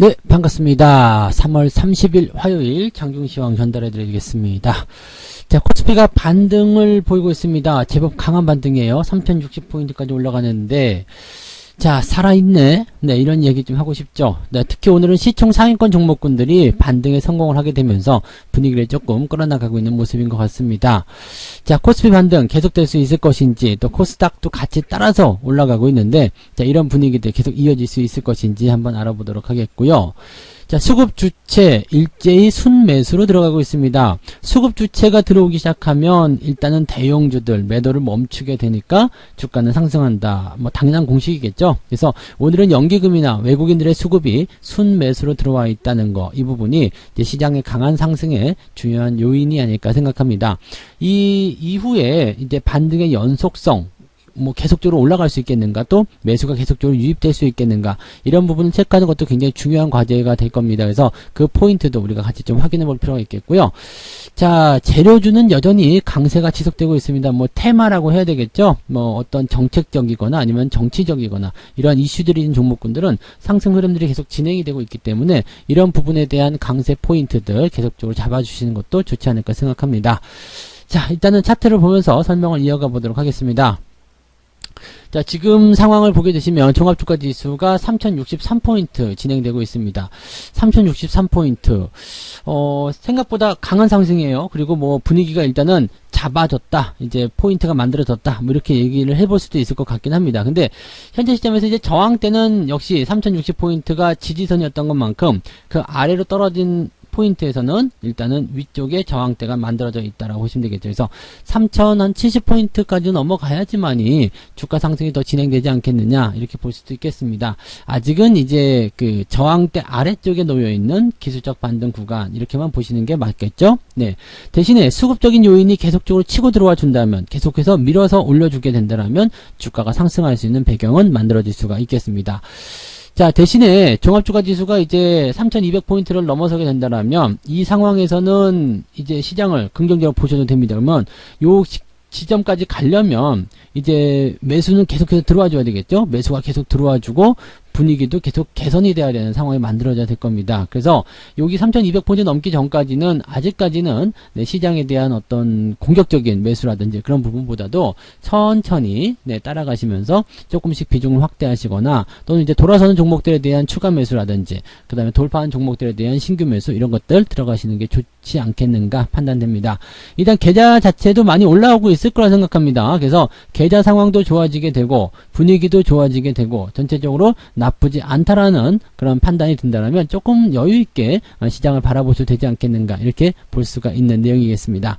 네, 반갑습니다. 3월 30일 화요일 장중시황 전달해 드리겠습니다. 자, 코스피가 반등을 보이고 있습니다. 제법 강한 반등이에요. 3060포인트까지 올라가는데, 자, 살아있네. 네, 이런 얘기 좀 하고 싶죠. 네, 특히 오늘은 시총 상위권 종목군들이 반등에 성공을 하게 되면서 분위기를 조금 끌어나가고 있는 모습인 것 같습니다. 자, 코스피 반등 계속될 수 있을 것인지, 또 코스닥도 같이 따라서 올라가고 있는데, 자, 이런 분위기들 계속 이어질 수 있을 것인지 한번 알아보도록 하겠고요. 자, 수급 주체 일제히 순매수로 들어가고 있습니다. 수급 주체가 들어오기 시작하면 일단은 대형주들 매도를 멈추게 되니까 주가는 상승한다. 뭐 당연한 공식이겠죠. 그래서 오늘은 연기금이나 외국인들의 수급이 순매수로 들어와 있다는 거, 이 부분이 이제 시장의 강한 상승의 중요한 요인이 아닐까 생각합니다. 이 이후에 이제 반등의 연속성, 뭐 계속적으로 올라갈 수 있겠는가, 또 매수가 계속적으로 유입될 수 있겠는가, 이런 부분을 체크하는 것도 굉장히 중요한 과제가 될 겁니다. 그래서 그 포인트도 우리가 같이 좀 확인해 볼 필요가 있겠고요. 자, 재료주는 여전히 강세가 지속되고 있습니다. 뭐 테마라고 해야 되겠죠. 뭐 어떤 정책적이거나 아니면 정치적이거나 이러한 이슈들이 있는 종목군들은 상승 흐름들이 계속 진행이 되고 있기 때문에 이런 부분에 대한 강세 포인트들 계속적으로 잡아주시는 것도 좋지 않을까 생각합니다. 자, 일단은 차트를 보면서 설명을 이어가 보도록 하겠습니다. 자, 지금 상황을 보게 되시면 종합주가지수가 3063포인트 진행되고 있습니다. 3063포인트. 생각보다 강한 상승이에요. 그리고 뭐 분위기가 일단은 잡아졌다, 이제 포인트가 만들어졌다, 뭐 이렇게 얘기를 해볼 수도 있을 것 같긴 합니다. 근데 현재 시점에서 이제 저항 때는 역시 3060포인트가 지지선이었던 것만큼 그 아래로 떨어진 포인트에서는 일단은 위쪽에 저항대가 만들어져 있다라고 보시면 되겠죠. 그래서 3070포인트까지 넘어가야지만이 주가 상승이 더 진행되지 않겠느냐, 이렇게 볼 수도 있겠습니다. 아직은 이제 그 저항대 아래쪽에 놓여있는 기술적 반등 구간, 이렇게만 보시는 게 맞겠죠. 네. 대신에 수급적인 요인이 계속적으로 치고 들어와 준다면, 계속해서 밀어서 올려주게 된다면 주가가 상승할 수 있는 배경은 만들어질 수가 있겠습니다. 자, 대신에 종합주가지수가 이제 3200포인트를 넘어서게 된다면 이 상황에서는 이제 시장을 긍정적으로 보셔도 됩니다. 그러면 요 지점까지 가려면 이제 매수는 계속해서 들어와 줘야 되겠죠. 매수가 계속 들어와 주고 분위기도 계속 개선이 돼야 되는 상황이 만들어져야 될 겁니다. 그래서 여기 3200포인트 넘기 전까지는 아직까지는 시장에 대한 어떤 공격적인 매수라든지 그런 부분보다도 천천히 따라가시면서 조금씩 비중을 확대하시거나, 또는 이제 돌아서는 종목들에 대한 추가 매수라든지 그 다음에 돌파한 종목들에 대한 신규 매수, 이런 것들 들어가시는 게 좋지 않겠는가 판단됩니다. 일단 계좌 자체도 많이 올라오고 있을 거라 생각합니다. 그래서 계좌 상황도 좋아지게 되고 분위기도 좋아지게 되고 전체적으로 나쁘지 않다라는 그런 판단이 든다면 조금 여유있게 시장을 바라보셔도 되지 않겠는가, 이렇게 볼 수가 있는 내용이겠습니다.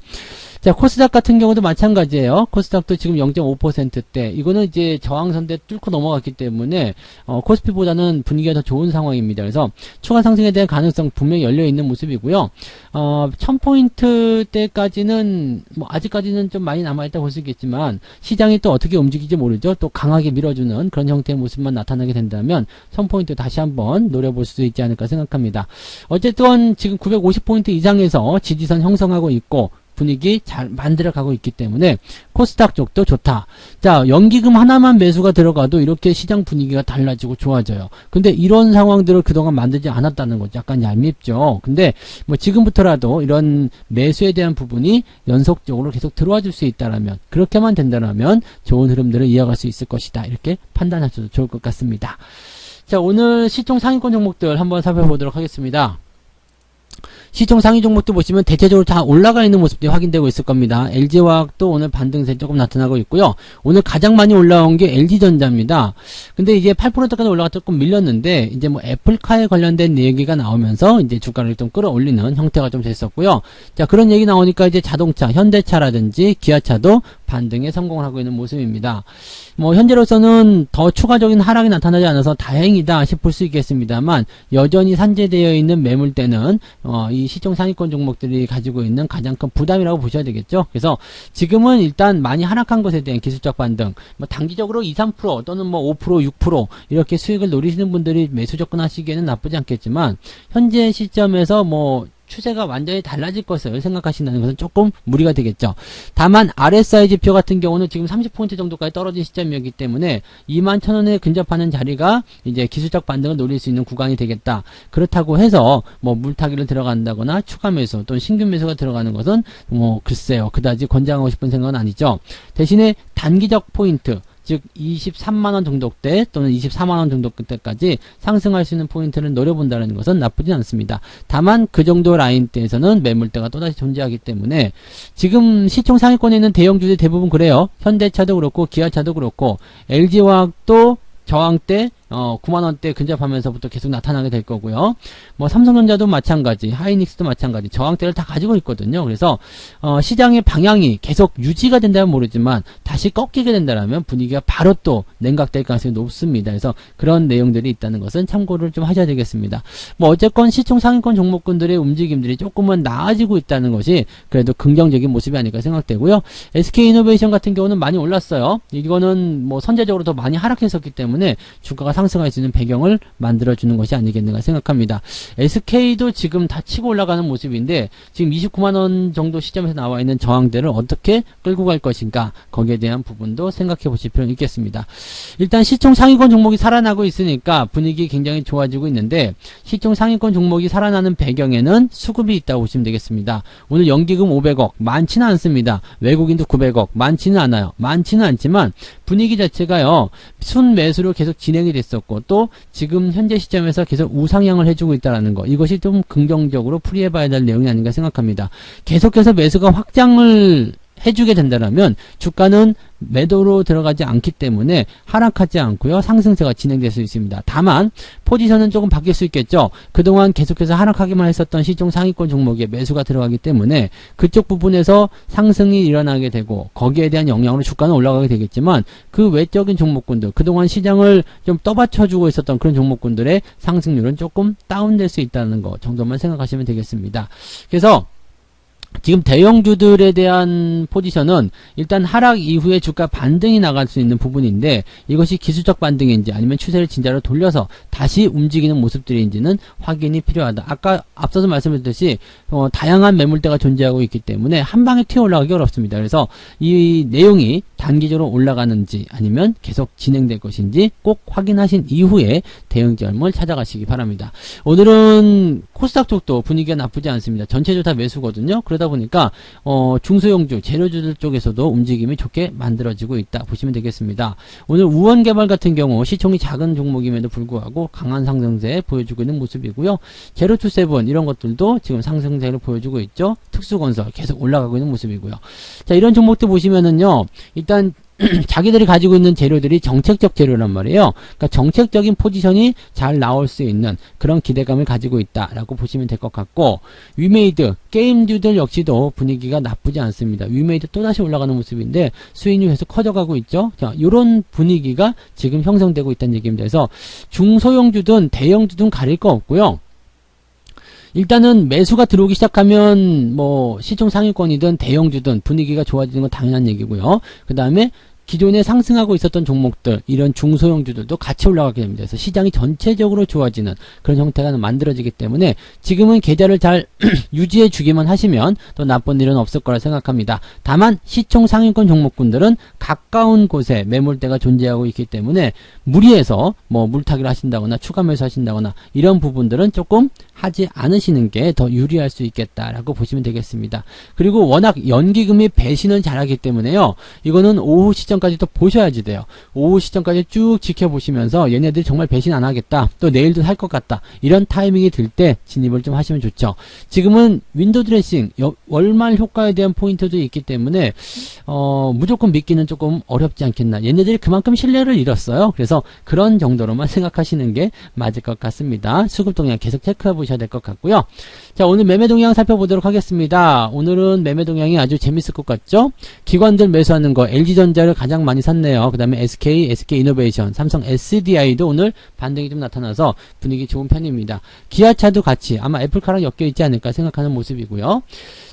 자, 코스닥 같은 경우도 마찬가지예요. 코스닥도 지금 0.5%대, 이거는 이제 저항선대 뚫고 넘어갔기 때문에 코스피보다는 분위기가 더 좋은 상황입니다. 그래서 추가 상승에 대한 가능성 분명히 열려있는 모습이고요. 1000포인트대까지는 뭐 아직까지는 좀 많이 남아있다고 볼 수 있겠지만, 시장이 또 어떻게 움직일지 모르죠. 또 강하게 밀어주는 그런 형태의 모습만 나타나게 된다면 1000포인트 다시 한번 노려볼 수 있지 않을까 생각합니다. 어쨌든 지금 950포인트 이상에서 지지선 형성하고 있고 분위기 잘 만들어가고 있기 때문에 코스닥 쪽도 좋다. 자, 연기금 하나만 매수가 들어가도 이렇게 시장 분위기가 달라지고 좋아져요. 근데 이런 상황들을 그동안 만들지 않았다는 거죠. 약간 얄밉죠. 근데 뭐 지금부터라도 이런 매수에 대한 부분이 연속적으로 계속 들어와 줄 수 있다라면, 그렇게만 된다라면 좋은 흐름들을 이어갈 수 있을 것이다, 이렇게 판단하셔도 좋을 것 같습니다. 자, 오늘 시총 상위권 종목들 한번 살펴보도록 하겠습니다. 시총 상위 종목도 보시면 대체적으로 다 올라가 있는 모습들이 확인되고 있을 겁니다. LG화학도 오늘 반등세 조금 나타나고 있고요. 오늘 가장 많이 올라온 게 LG전자입니다. 근데 이제 8%까지 올라가 조금 밀렸는데, 이제 뭐 애플카에 관련된 얘기가 나오면서 이제 주가를 좀 끌어올리는 형태가 좀 됐었고요. 자, 그런 얘기 나오니까 이제 자동차, 현대차라든지 기아차도 반등에 성공을 하고 있는 모습입니다. 뭐 현재로서는 더 추가적인 하락이 나타나지 않아서 다행이다 싶을 수 있겠습니다만, 여전히 산재되어 있는 매물대는 이 시총 상위권 종목들이 가지고 있는 가장 큰 부담이라고 보셔야 되겠죠. 그래서 지금은 일단 많이 하락한 것에 대한 기술적 반등, 뭐 단기적으로 2, 3% 또는 뭐 5%, 6% 이렇게 수익을 노리시는 분들이 매수 접근하시기에는 나쁘지 않겠지만, 현재 시점에서 뭐 추세가 완전히 달라질 것을 생각하신다는 것은 조금 무리가 되겠죠. 다만 RSI 지표 같은 경우는 지금 30포인트 정도까지 떨어진 시점이었기 때문에 21,000원에 근접하는 자리가 이제 기술적 반등을 노릴 수 있는 구간이 되겠다. 그렇다고 해서 뭐 물타기를 들어간다거나 추가 매수 또는 신규 매수가 들어가는 것은 뭐 글쎄요, 그다지 권장하고 싶은 생각은 아니죠. 대신에 단기적 포인트, 즉 23만원 정도대 또는 24만원 정도대까지 상승할 수 있는 포인트를 노려본다는 것은 나쁘진 않습니다. 다만 그 정도 라인대에서는 매물대가 또다시 존재하기 때문에 지금 시총 상위권에 있는 대형주들 대부분 그래요. 현대차도 그렇고 기아차도 그렇고 LG화학도 저항대 9만원대 근접하면서부터 계속 나타나게 될 거고요. 뭐 삼성전자도 마찬가지, 하이닉스도 마찬가지 저항대를 다 가지고 있거든요. 그래서 시장의 방향이 계속 유지가 된다면 모르지만 다시 꺾이게 된다면 분위기가 바로 또 냉각될 가능성이 높습니다. 그래서 그런 내용들이 있다는 것은 참고를 좀 하셔야 되겠습니다. 뭐 어쨌건 시총 상위권 종목군들의 움직임들이 조금은 나아지고 있다는 것이 그래도 긍정적인 모습이 아닐까 생각되고요. SK이노베이션 같은 경우는 많이 올랐어요. 이거는 뭐 선제적으로 더 많이 하락했었기 때문에 주가가 상승할 수 있는 배경을 만들어주는 것이 아니겠는가 생각합니다. SK도 지금 다 치고 올라가는 모습인데 지금 29만원 정도 시점에서 나와 있는 저항대를 어떻게 끌고 갈 것인가, 거기에 대한 부분도 생각해 보실 필요는 있겠습니다. 일단 시총 상위권 종목이 살아나고 있으니까 분위기 굉장히 좋아지고 있는데, 시총 상위권 종목이 살아나는 배경에는 수급이 있다고 보시면 되겠습니다. 오늘 연기금 500억 많지는 않습니다. 외국인도 900억 많지는 않아요. 많지는 않지만 분위기 자체가요, 순매수로 계속 진행이 됐었고 또 지금 현재 시점에서 계속 우상향을 해주고 있다는 거, 이것이 좀 긍정적으로 풀이해봐야 될 내용이 아닌가 생각합니다. 계속해서 매수가 확장을 해주게 된다면 주가는 매도로 들어가지 않기 때문에 하락하지 않고요, 상승세가 진행될 수 있습니다. 다만 포지션은 조금 바뀔 수 있겠죠. 그동안 계속해서 하락하기만 했었던 시총 상위권 종목에 매수가 들어가기 때문에 그쪽 부분에서 상승이 일어나게 되고 거기에 대한 영향으로 주가는 올라가게 되겠지만, 그 외적인 종목군들, 그동안 시장을 좀 떠받쳐주고 있었던 그런 종목군들의 상승률은 조금 다운될 수 있다는 거 정도만 생각하시면 되겠습니다. 그래서 지금 대형주들에 대한 포지션은 일단 하락 이후에 주가 반등이 나갈 수 있는 부분인데, 이것이 기술적 반등인지 아니면 추세를 진짜로 돌려서 다시 움직이는 모습들인지는 확인이 필요하다. 아까 앞서서 말씀드렸듯이 다양한 매물대가 존재하고 있기 때문에 한 방에 튀어 올라가기 어렵습니다. 그래서 이 내용이 단기적으로 올라가는지 아니면 계속 진행될 것인지 꼭 확인하신 이후에 대응점을 찾아가시기 바랍니다. 오늘은 코스닥 쪽도 분위기가 나쁘지 않습니다. 전체적으로 다 매수거든요. 그러다 보니까 중소형주, 재료주들 쪽에서도 움직임이 좋게 만들어지고 있다 보시면 되겠습니다. 오늘 우원개발 같은 경우 시총이 작은 종목임에도 불구하고 강한 상승세 보여주고 있는 모습이고요. 제로투세븐 이런 것들도 지금 상승세를 보여주고 있죠. 특수건설 계속 올라가고 있는 모습이고요. 자, 이런 종목들 보시면은요, 일단 자기들이 가지고 있는 재료들이 정책적 재료란 말이에요. 그러니까 정책적인 포지션이 잘 나올 수 있는 그런 기대감을 가지고 있다라고 보시면 될 것 같고, 위메이드, 게임주들 역시도 분위기가 나쁘지 않습니다. 위메이드 또다시 올라가는 모습인데 수익률이 계속 커져가고 있죠. 자, 이런 분위기가 지금 형성되고 있다는 얘기입니다. 그래서 중소형주든 대형주든 가릴 거 없고요. 일단은 매수가 들어오기 시작하면 뭐 시총 상위권이든 대형주든 분위기가 좋아지는 건 당연한 얘기고요. 그 다음에 기존에 상승하고 있었던 종목들, 이런 중소형주들도 같이 올라가게 됩니다. 그래서 시장이 전체적으로 좋아지는 그런 형태가 만들어지기 때문에 지금은 계좌를 잘 유지해 주기만 하시면 또 나쁜 일은 없을 거라 생각합니다. 다만 시총 상위권 종목군들은 가까운 곳에 매물대가 존재하고 있기 때문에 무리해서 뭐 물타기를 하신다거나 추가 매수 하신다거나 이런 부분들은 조금 하지 않으시는 게 더 유리할 수 있겠다라고 보시면 되겠습니다. 그리고 워낙 연기금이 배신을 잘하기 때문에요, 이거는 오후 시점까지 또 보셔야지 돼요. 오후 시점까지 쭉 지켜보시면서 얘네들이 정말 배신 안 하겠다, 또 내일도 살 것 같다, 이런 타이밍이 들 때 진입을 좀 하시면 좋죠. 지금은 윈도우 드레싱 월말 효과에 대한 포인트도 있기 때문에 무조건 믿기는 조금 어렵지 않겠나. 얘네들이 그만큼 신뢰를 잃었어요. 그래서 그런 정도로만 생각하시는 게 맞을 것 같습니다. 수급 동향 계속 체크해 보셔야 될 것 같고요. 자, 오늘 매매 동향 살펴보도록 하겠습니다. 오늘은 매매 동향이 아주 재밌을 것 같죠? 기관들 매수하는 거, LG전자를 가장 많이 샀네요. 그 다음에 SK, SK이노베이션, 삼성 SDI도 오늘 반등이 좀 나타나서 분위기 좋은 편입니다. 기아차도 같이 아마 애플카랑 엮여 있지 않을까 생각하는 모습이고요.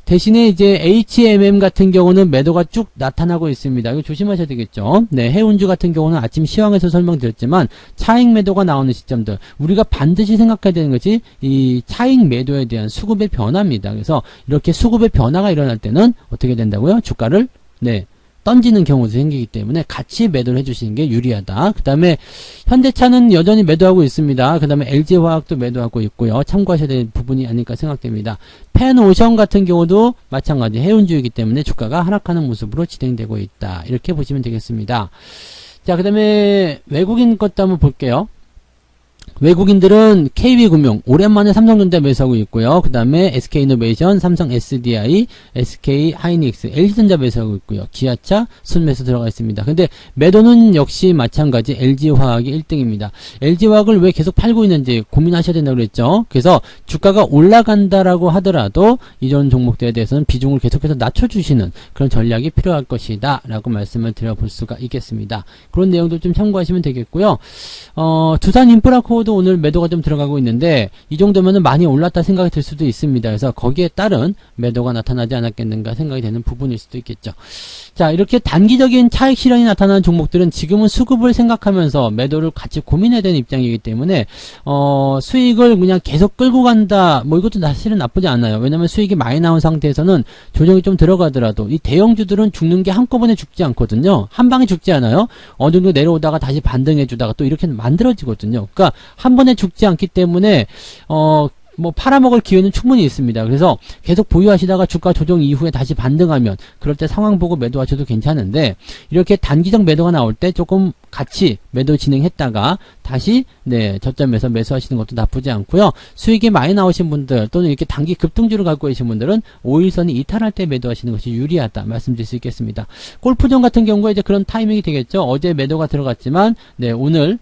대신에 이제 HMM 같은 경우는 매도가 쭉 나타나고 있습니다. 이거 조심하셔야 되겠죠. 네, 해운주 같은 경우는 아침 시황에서 설명드렸지만 차익 매도가 나오는 시점들 우리가 반드시 생각해야 되는 것이 이 차익 매도에 대한 수급의 변화입니다. 그래서 이렇게 수급의 변화가 일어날 때는 어떻게 된다고요? 주가를 던지는 경우도 생기기 때문에 같이 매도를 해주시는 게 유리하다. 그 다음에 현대차는 여전히 매도하고 있습니다. 그 다음에 LG화학도 매도하고 있고요. 참고하셔야 될 부분이 아닐까 생각됩니다. 펜오션 같은 경우도 마찬가지 해운주이기 때문에 주가가 하락하는 모습으로 진행되고 있다. 이렇게 보시면 되겠습니다. 자, 그 다음에 외국인 것도 한번 볼게요. 외국인들은 KB금융 오랜만에 삼성전자 매수하고 있고요. 그 다음에 SK이노베이션, 삼성 SDI, SK하이닉스, LG전자 매수하고 있고요. 기아차 순매수 들어가 있습니다. 근데 매도는 역시 마찬가지 LG화학이 1등입니다. LG화학을 왜 계속 팔고 있는지 고민하셔야 된다고 그랬죠. 그래서 주가가 올라간다라고 하더라도 이런 종목들에 대해서는 비중을 계속해서 낮춰주시는 그런 전략이 필요할 것이다 라고 말씀을 드려볼 수가 있겠습니다. 그런 내용도 좀 참고하시면 되겠고요. 두산인프라코어도 오늘 매도가 좀 들어가고 있는데 이 정도면은 많이 올랐다 생각이 들 수도 있습니다. 그래서 거기에 따른 매도가 나타나지 않았겠는가 생각이 되는 부분일 수도 있겠죠. 자, 이렇게 단기적인 차익 실현이 나타나는 종목들은 지금은 수급을 생각하면서 매도를 같이 고민해야 되는 입장이기 때문에 수익을 그냥 계속 끌고 간다 뭐 이것도 사실은 나쁘지 않아요. 왜냐면 수익이 많이 나온 상태에서는 조정이 좀 들어가더라도 이 대형주들은 죽는 게 한꺼번에 죽지 않거든요. 한 방에 죽지 않아요. 어느 정도 내려오다가 다시 반등해 주다가 또 이렇게 만들어지거든요. 그러니까 한 번에 죽지 않기 때문에 뭐 팔아먹을 기회는 충분히 있습니다. 그래서 계속 보유하시다가 주가 조정 이후에 다시 반등하면 그럴 때 상황 보고 매도하셔도 괜찮은데 이렇게 단기적 매도가 나올 때 조금 같이 매도 진행했다가 다시 저점에서 매수하시는 것도 나쁘지 않고요. 수익이 많이 나오신 분들 또는 이렇게 단기 급등주를 갖고 계신 분들은 5일선이 이탈할 때 매도하시는 것이 유리하다 말씀드릴 수 있겠습니다. 골프전 같은 경우에 이제 그런 타이밍이 되겠죠. 어제 매도가 들어갔지만 오늘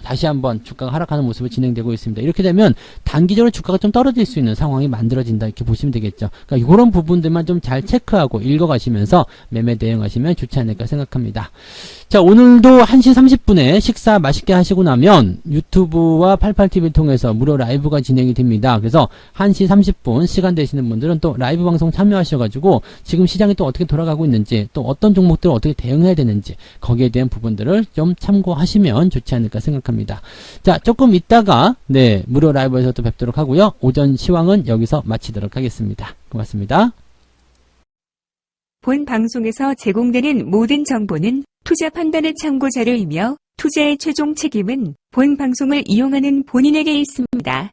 다시 한번 주가가 하락하는 모습이 진행되고 있습니다. 이렇게 되면 단기적으로 주가가 좀 떨어질 수 있는 상황이 만들어진다 이렇게 보시면 되겠죠. 그러니까 이런 부분들만 좀 잘 체크하고 읽어가시면서 매매 대응하시면 좋지 않을까 생각합니다. 자, 오늘도 1시 30분에 식사 맛있게 하시고 나면 유튜브와 88TV를 통해서 무료 라이브가 진행이 됩니다. 그래서 1시 30분 시간 되시는 분들은 또 라이브 방송 참여하셔가지고 지금 시장이 또 어떻게 돌아가고 있는지 또 어떤 종목들을 어떻게 대응해야 되는지 거기에 대한 부분들을 좀 참고하시면 좋지 않을까 생각합니다. 자, 조금 있다가 무료 라이브에서 또 뵙도록 하고요. 오전 시황은 여기서 마치도록 하겠습니다. 고맙습니다. 본 방송에서 제공되는 모든 정보는 투자 판단의 참고 자료이며 투자의 최종 책임은 본 방송을 이용하는 본인에게 있습니다.